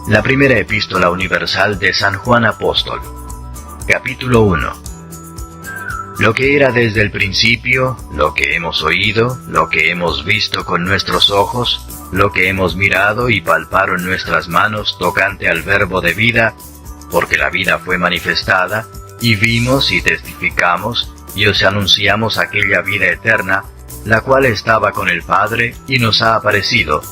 La primera epístola universal de San Juan Apóstol. Capítulo 1. Lo que era desde el principio, lo que hemos oído, lo que hemos visto con nuestros ojos, lo que hemos mirado y palparon nuestras manos tocante al Verbo de vida, porque la vida fue manifestada, y vimos y testificamos, y os anunciamos aquella vida eterna, la cual estaba con el Padre y nos ha aparecido.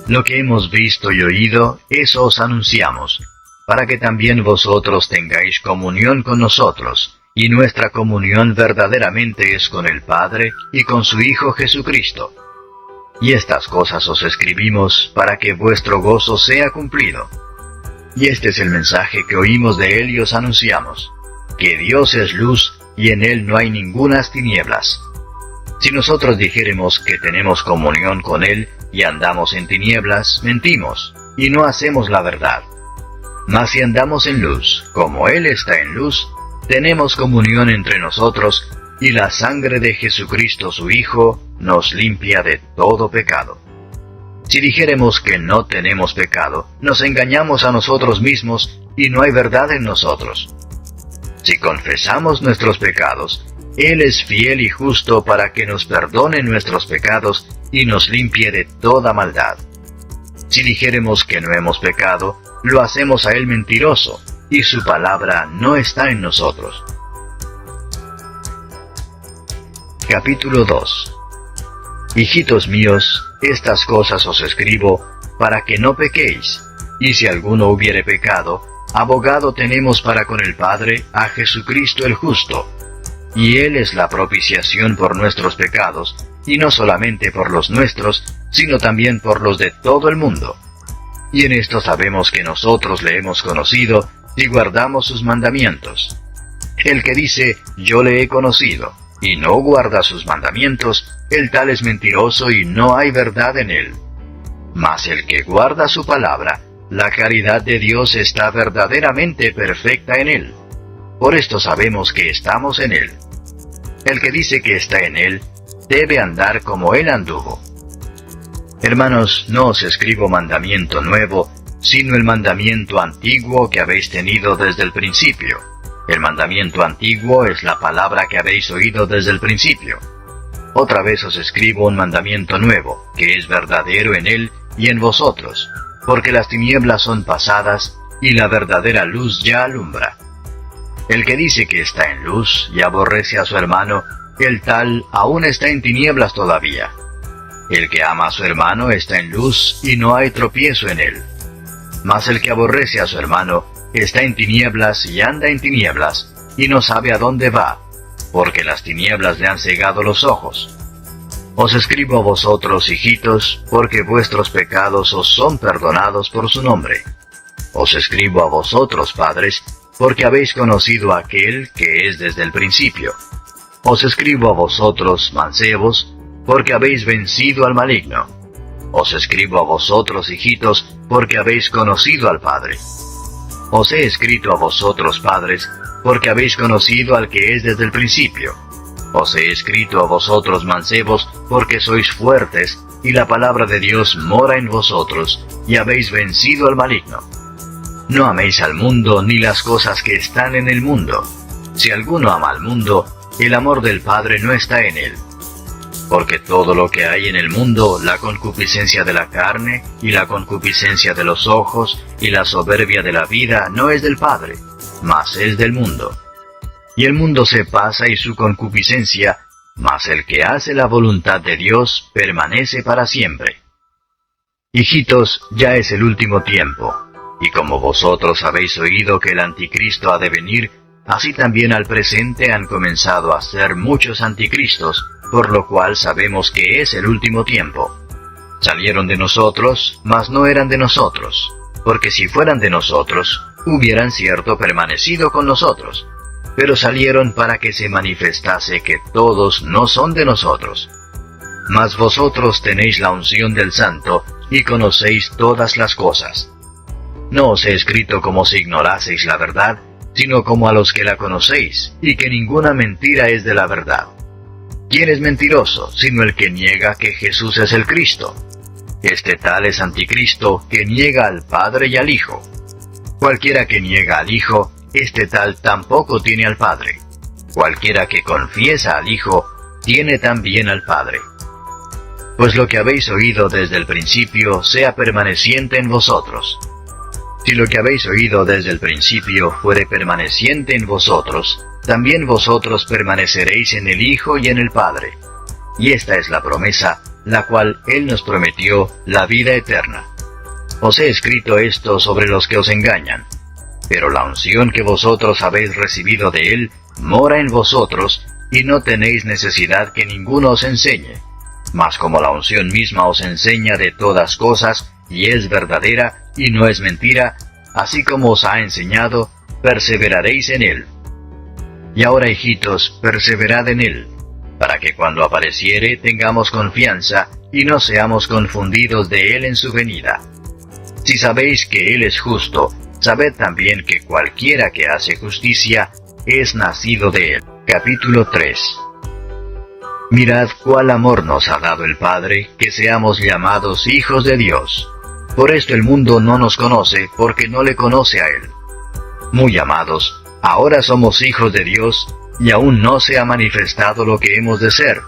Lo que hemos visto y oído, eso os anunciamos, para que también vosotros tengáis comunión con nosotros, y nuestra comunión verdaderamente es con el Padre y con su Hijo Jesucristo. Y estas cosas os escribimos para que vuestro gozo sea cumplido. Y este es el mensaje que oímos de Él y os anunciamos, que Dios es luz y en Él no hay ningunas tinieblas. Si nosotros dijéremos que tenemos comunión con Él y andamos en tinieblas, mentimos, y no hacemos la verdad. Mas si andamos en luz, como Él está en luz, tenemos comunión entre nosotros, y la sangre de Jesucristo su Hijo nos limpia de todo pecado. Si dijéremos que no tenemos pecado, nos engañamos a nosotros mismos, y no hay verdad en nosotros. Si confesamos nuestros pecados, Él es fiel y justo para que nos perdone nuestros pecados y nos limpie de toda maldad. Si dijéremos que no hemos pecado, lo hacemos a Él mentiroso, y su palabra no está en nosotros. Capítulo 2. Hijitos míos, estas cosas os escribo, para que no pequéis, y si alguno hubiere pecado, abogado tenemos para con el Padre a Jesucristo el justo. Y Él es la propiciación por nuestros pecados, y no solamente por los nuestros, sino también por los de todo el mundo. Y en esto sabemos que nosotros le hemos conocido, y guardamos sus mandamientos. El que dice, yo le he conocido, y no guarda sus mandamientos, el tal es mentiroso y no hay verdad en él. Mas el que guarda su palabra, la caridad de Dios está verdaderamente perfecta en él. Por esto sabemos que estamos en Él. El que dice que está en Él, debe andar como Él anduvo. Hermanos, no os escribo mandamiento nuevo, sino el mandamiento antiguo que habéis tenido desde el principio. El mandamiento antiguo es la palabra que habéis oído desde el principio. Otra vez os escribo un mandamiento nuevo, que es verdadero en Él y en vosotros, porque las tinieblas son pasadas, y la verdadera luz ya alumbra. El que dice que está en luz y aborrece a su hermano, el tal aún está en tinieblas todavía. El que ama a su hermano está en luz y no hay tropiezo en él. Mas el que aborrece a su hermano está en tinieblas y anda en tinieblas, y no sabe a dónde va, porque las tinieblas le han cegado los ojos. Os escribo a vosotros, hijitos, porque vuestros pecados os son perdonados por su nombre. Os escribo a vosotros, padres, porque habéis conocido a aquel que es desde el principio. Os escribo a vosotros, mancebos, porque habéis vencido al maligno. Os escribo a vosotros, hijitos, porque habéis conocido al Padre. Os he escrito a vosotros, padres, porque habéis conocido al que es desde el principio. Os he escrito a vosotros, mancebos, porque sois fuertes, y la palabra de Dios mora en vosotros, y habéis vencido al maligno. No améis al mundo ni las cosas que están en el mundo. Si alguno ama al mundo, el amor del Padre no está en él. Porque todo lo que hay en el mundo, la concupiscencia de la carne, y la concupiscencia de los ojos, y la soberbia de la vida, no es del Padre, mas es del mundo. Y el mundo se pasa y su concupiscencia, mas el que hace la voluntad de Dios permanece para siempre. Hijitos, ya es el último tiempo. Y como vosotros habéis oído que el anticristo ha de venir, así también al presente han comenzado a ser muchos anticristos, por lo cual sabemos que es el último tiempo. Salieron de nosotros, mas no eran de nosotros, porque si fueran de nosotros, hubieran cierto permanecido con nosotros. Pero salieron para que se manifestase que todos no son de nosotros. Mas vosotros tenéis la unción del Santo, y conocéis todas las cosas. No os he escrito como si ignoraseis la verdad, sino como a los que la conocéis, y que ninguna mentira es de la verdad. ¿Quién es mentiroso, sino el que niega que Jesús es el Cristo? Este tal es anticristo, que niega al Padre y al Hijo. Cualquiera que niega al Hijo, este tal tampoco tiene al Padre. Cualquiera que confiesa al Hijo, tiene también al Padre. Pues lo que habéis oído desde el principio sea permaneciente en vosotros. Si lo que habéis oído desde el principio fuere permaneciente en vosotros, también vosotros permaneceréis en el Hijo y en el Padre. Y esta es la promesa, la cual Él nos prometió, la vida eterna. Os he escrito esto sobre los que os engañan. Pero la unción que vosotros habéis recibido de Él mora en vosotros, y no tenéis necesidad que ninguno os enseñe. Mas como la unción misma os enseña de todas cosas, y es verdadera, y no es mentira, así como os ha enseñado, perseveraréis en Él. Y ahora, hijitos, perseverad en Él, para que cuando apareciere tengamos confianza, y no seamos confundidos de Él en su venida. Si sabéis que Él es justo, sabed también que cualquiera que hace justicia es nacido de Él. Capítulo 3. Mirad cuál amor nos ha dado el Padre, que seamos llamados hijos de Dios. Por esto el mundo no nos conoce, porque no le conoce a Él. Muy amados, ahora somos hijos de Dios, y aún no se ha manifestado lo que hemos de ser.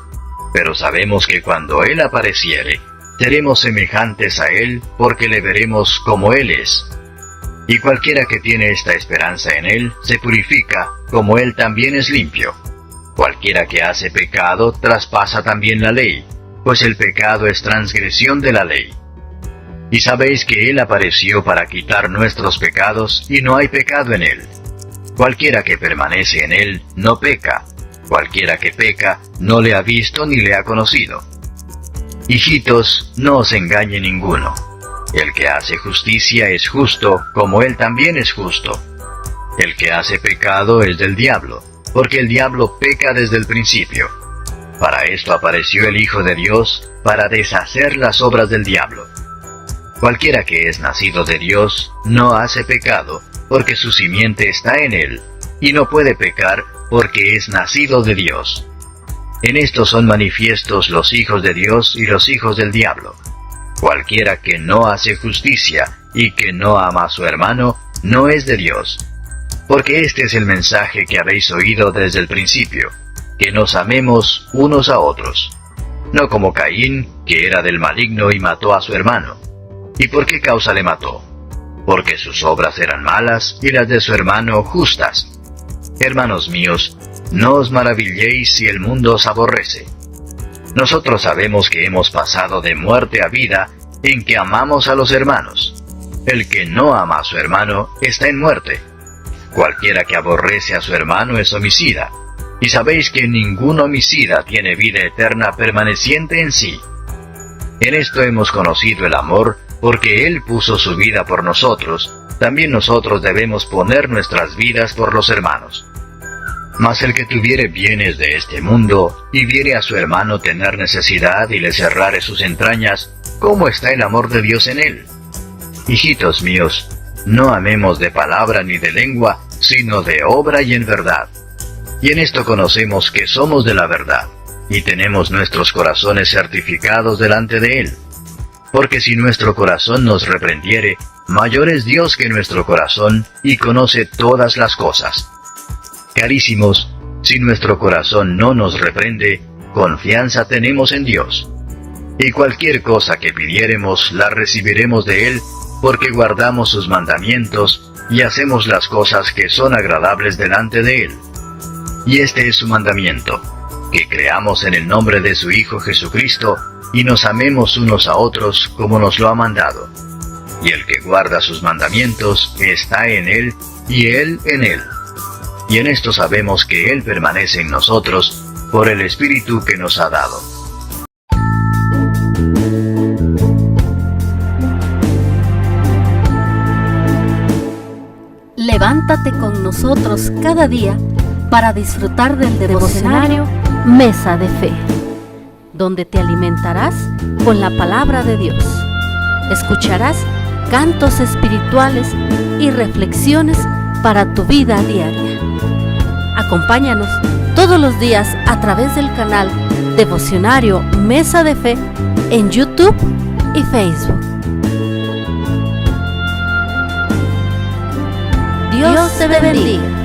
Pero sabemos que cuando Él apareciere, seremos semejantes a Él, porque le veremos como Él es. Y cualquiera que tiene esta esperanza en Él, se purifica, como Él también es limpio. Cualquiera que hace pecado, traspasa también la ley, pues el pecado es transgresión de la ley. Y sabéis que Él apareció para quitar nuestros pecados, y no hay pecado en Él. Cualquiera que permanece en Él, no peca. Cualquiera que peca, no le ha visto ni le ha conocido. Hijitos, no os engañe ninguno. El que hace justicia es justo, como Él también es justo. El que hace pecado es del diablo, porque el diablo peca desde el principio. Para esto apareció el Hijo de Dios, para deshacer las obras del diablo. Cualquiera que es nacido de Dios no hace pecado, porque su simiente está en Él, y no puede pecar porque es nacido de Dios. En esto son manifiestos los hijos de Dios y los hijos del diablo. Cualquiera que no hace justicia y que no ama a su hermano, no es de Dios. Porque este es el mensaje que habéis oído desde el principio, que nos amemos unos a otros. No como Caín, que era del maligno y mató a su hermano. ¿Y por qué causa le mató? Porque sus obras eran malas y las de su hermano justas. Hermanos míos, no os maravilléis si el mundo os aborrece. Nosotros sabemos que hemos pasado de muerte a vida en que amamos a los hermanos. El que no ama a su hermano está en muerte. Cualquiera que aborrece a su hermano es homicida. Y sabéis que ningún homicida tiene vida eterna permaneciente en sí. En esto hemos conocido el amor, porque Él puso su vida por nosotros. También nosotros debemos poner nuestras vidas por los hermanos. Mas el que tuviere bienes de este mundo, y viere a su hermano tener necesidad y le cerrare sus entrañas, ¿cómo está el amor de Dios en él? Hijitos míos, no amemos de palabra ni de lengua, sino de obra y en verdad. Y en esto conocemos que somos de la verdad, y tenemos nuestros corazones certificados delante de Él. Porque si nuestro corazón nos reprendiere, mayor es Dios que nuestro corazón, y conoce todas las cosas. Carísimos, si nuestro corazón no nos reprende, confianza tenemos en Dios. Y cualquier cosa que pidiéremos, la recibiremos de Él, porque guardamos sus mandamientos, y hacemos las cosas que son agradables delante de Él. Y este es su mandamiento, que creamos en el nombre de su Hijo Jesucristo, y nos amemos unos a otros como nos lo ha mandado. Y el que guarda sus mandamientos está en Él, y Él en Él. Y en esto sabemos que Él permanece en nosotros, por el Espíritu que nos ha dado. Levántate con nosotros cada día para disfrutar del devocionario Mesa de Fe, donde te alimentarás con la palabra de Dios. Escucharás cantos espirituales y reflexiones para tu vida diaria. Acompáñanos todos los días a través del canal Devocionario Mesa de Fe en YouTube y Facebook. Dios te bendiga.